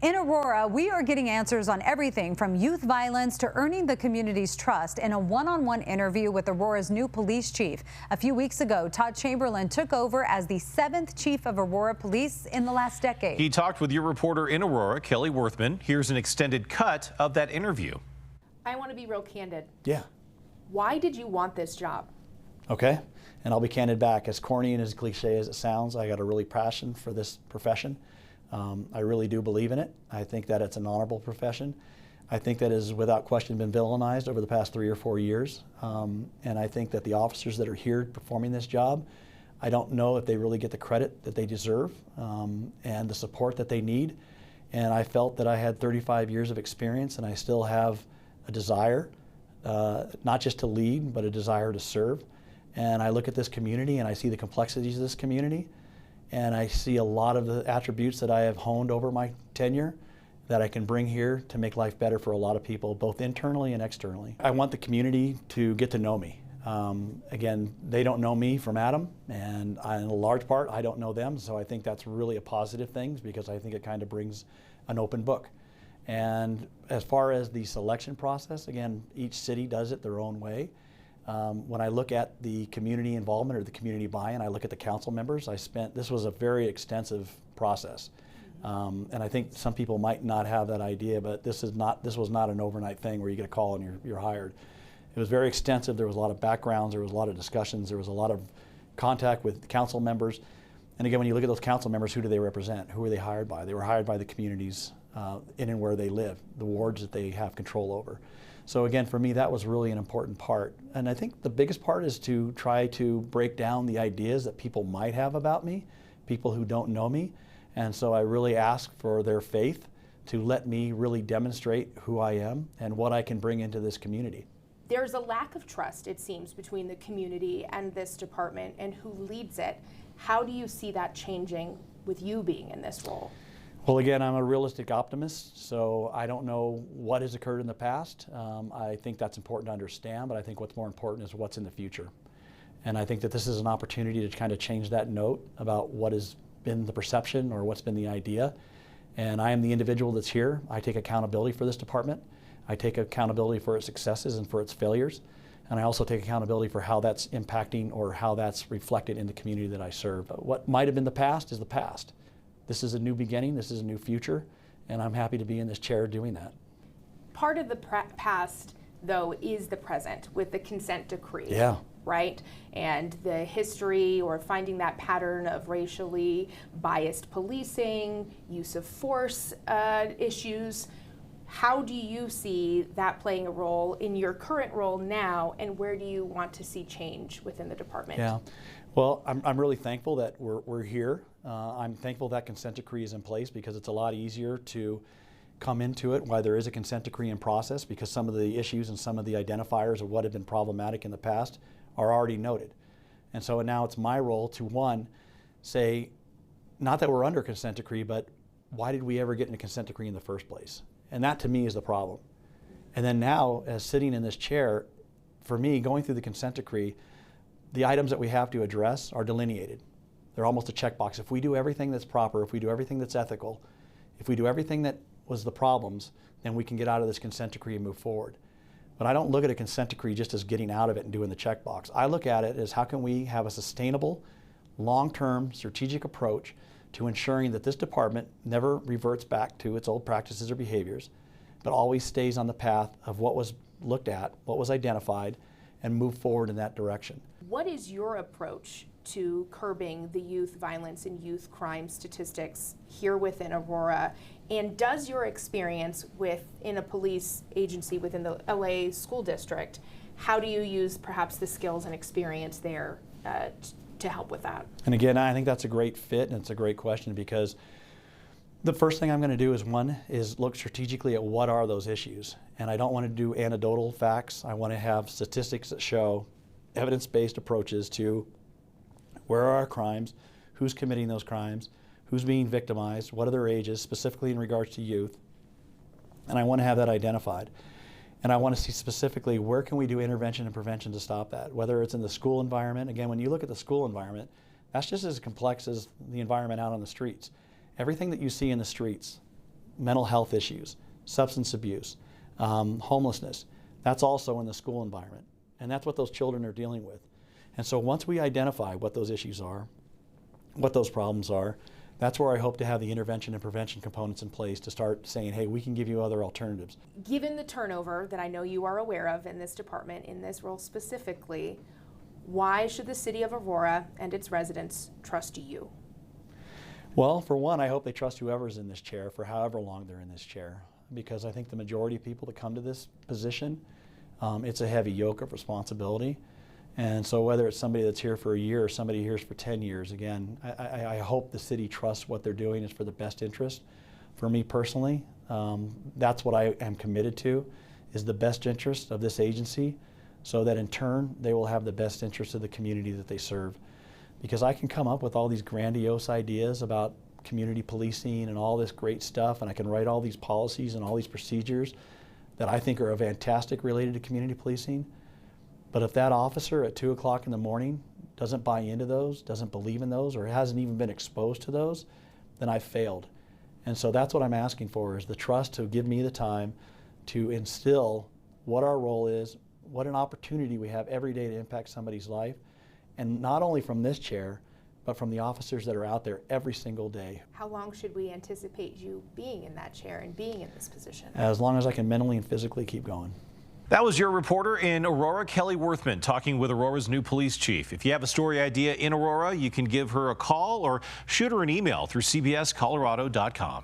In Aurora, we are getting answers on everything from youth violence to earning the community's trust in a one-on-one interview with Aurora's new police chief. A few weeks ago, Todd Chamberlain took over as the 7th chief of Aurora Police in the last decade. He talked with your reporter in Aurora, Kelly Worthman. Here's an extended cut of that interview. I want to be real candid. Yeah. Why did you want this job? Okay. And I'll be candid back. As corny and as cliche as it sounds, I got a really passion for this profession. I really do believe in it. I think that it's an honorable profession. I think that has without question been villainized over the past 3 or 4 years. And I think that the officers that are here performing this job, I don't know if they really get the credit that they deserve and the support that they need. And I felt that I had 35 years of experience and I still have a desire, not just to lead, but a desire to serve. And I look at this community and I see the complexities of this community. And I see a lot of the attributes that I have honed over my tenure that I can bring here to make life better for a lot of people, both internally and externally. I want the community to get to know me. Again, they don't know me from Adam, and in a large part, I don't know them, so I think that's really a positive thing because I think it kind of brings an open book. And as far as the selection process, again, each city does it their own way. When I look at the community involvement or the community buy-in, I look at the council members. This was a very extensive process. And I think some people might not have that idea, but this was not an overnight thing where you get a call and you're hired. It was very extensive. There was a lot of backgrounds, there was a lot of discussions, there was a lot of contact with council members. And again, when you look at those council members, who do they represent? Who were they hired by? They were hired by the communities in and where they live, the wards that they have control over. So again, for me, that was really an important part. And I think the biggest part is to try to break down the ideas that people might have about me, people who don't know me. And so I really ask for their faith to let me really demonstrate who I am and what I can bring into this community. There's a lack of trust, it seems, between the community and this department and who leads it. How do you see that changing with you being in this role? Well, again, I'm a realistic optimist, so I don't know what has occurred in the past. I think that's important to understand, but I think what's more important is what's in the future. And I think that this is an opportunity to kind of change that note about what has been the perception or what's been the idea. And I am the individual that's here. I take accountability for this department. I take accountability for its successes and for its failures. And I also take accountability for how that's impacting or how that's reflected in the community that I serve. But what might have been the past is the past. This is a new beginning, this is a new future, and I'm happy to be in this chair doing that. Part of the past, though, is the present with the consent decree. Yeah. Right? And the history or finding that pattern of racially biased policing, use of force issues. How do you see that playing a role in your current role now, and where do you want to see change within the department? Yeah. Well, I'm really thankful that we're here. I'm thankful that consent decree is in place because it's a lot easier to come into it while there is a consent decree in process, because some of the issues and some of the identifiers of what have been problematic in the past are already noted. And so now it's my role to, one, say, not that we're under consent decree, but why did we ever get in a consent decree in the first place? And that to me is the problem. And then now, as sitting in this chair, for me, going through the consent decree, the items that we have to address are delineated. They're almost a checkbox. If we do everything that's proper, if we do everything that's ethical, if we do everything that was the problems, then we can get out of this consent decree and move forward. But I don't look at a consent decree just as getting out of it and doing the checkbox. I look at it as how can we have a sustainable, long-term, strategic approach to ensuring that this department never reverts back to its old practices or behaviors, but always stays on the path of what was looked at, what was identified, and move forward in that direction. What is your approach to curbing the youth violence and youth crime statistics here within Aurora? And does your experience within a police agency within the LA school district, how do you use perhaps the skills and experience there to help with that? And again, I think that's a great fit and it's a great question, because the first thing I'm going to do is look strategically at what are those issues. And I don't want to do anecdotal facts. I want to have statistics that show evidence-based approaches to where are our crimes, who's committing those crimes, who's being victimized, what are their ages, specifically in regards to youth. And I want to have that identified. And I want to see specifically where can we do intervention and prevention to stop that, whether it's in the school environment. Again, when you look at the school environment, that's just as complex as the environment out on the streets. Everything that you see in the streets mental health issues, substance abuse, homelessness. That's also in the school environment. And that's what those children are dealing with. And so once we identify what those issues are, what those problems are, that's where I hope to have the intervention and prevention components in place to start saying, hey, we can give you other alternatives. Given the turnover that I know you are aware of in this department, in this role specifically, why should the city of Aurora and its residents trust you? Well, for one, I hope they trust whoever's in this chair for however long they're in this chair, because I think the majority of people that come to this position, it's a heavy yoke of responsibility. And so whether it's somebody that's here for a year or somebody here's for 10 years, again, I hope the city trusts what they're doing is for the best interest. For me personally, that's what I am committed to, is the best interest of this agency, so that in turn they will have the best interest of the community that they serve. Because I can come up with all these grandiose ideas about community policing and all this great stuff, and I can write all these policies and all these procedures that I think are fantastic related to community policing. But if that officer at 2 o'clock in the morning doesn't buy into those, doesn't believe in those, or hasn't even been exposed to those, then I've failed. And so that's what I'm asking for, is the trust to give me the time to instill what our role is, what an opportunity we have every day to impact somebody's life, and not only from this chair, but from the officers that are out there every single day. How long should we anticipate you being in that chair and being in this position? As long as I can mentally and physically keep going. That was your reporter in Aurora, Kelly Worthman, talking with Aurora's new police chief. If you have a story idea in Aurora, you can give her a call or shoot her an email through cbscolorado.com.